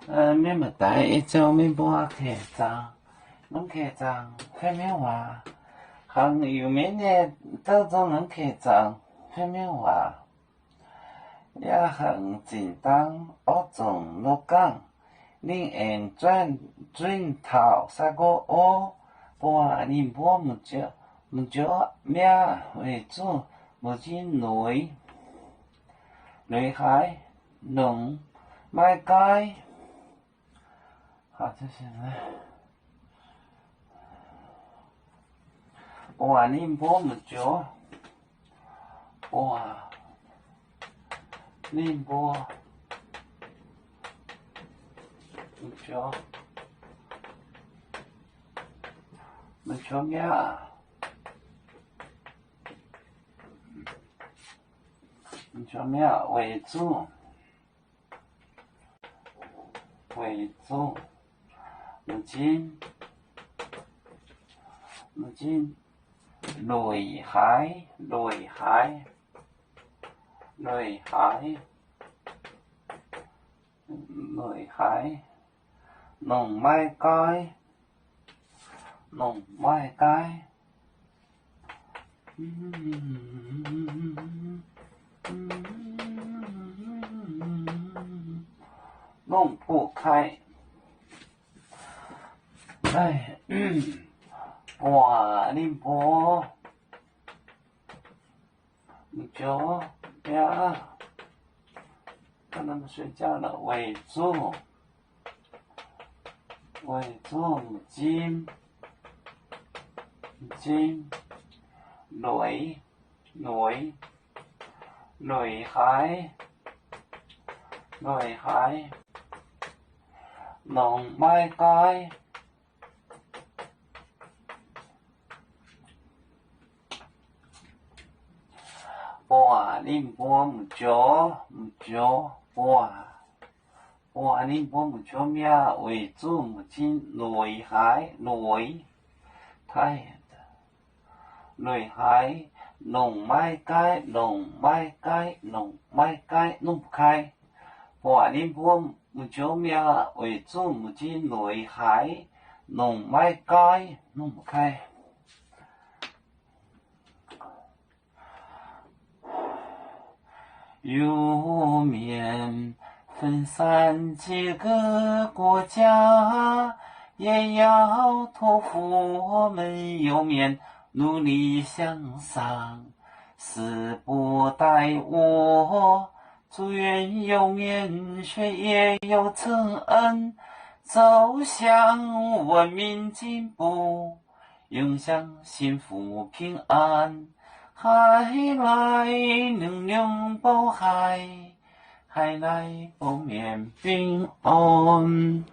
免么带一周免不客栈，能客栈，看面话，行有面的都做能客栈，看面话，也行简单，我总落讲，你按转头三个我，你不木脚命为主，目前雷海龙麦街。好，这些呢？你不木脚，你不木脚，木脚命。什么为主？目前雷海，龙麦街，弄不开。你不，你就呀，跟他们睡觉了，为主，金，雷海，龙麦街。你不木脚，你不木脚命为主，目前雷海，太阳的雷海，龙麦街，弄不开。你不木脚命为主，目前雷海，龙麦街，弄不开。有面分散几个国家，也要托付我们有面努力向上。死不待我，祝愿有面学业有成恩，走向文明进步，永享幸福平安。海来能量保海来保面平安。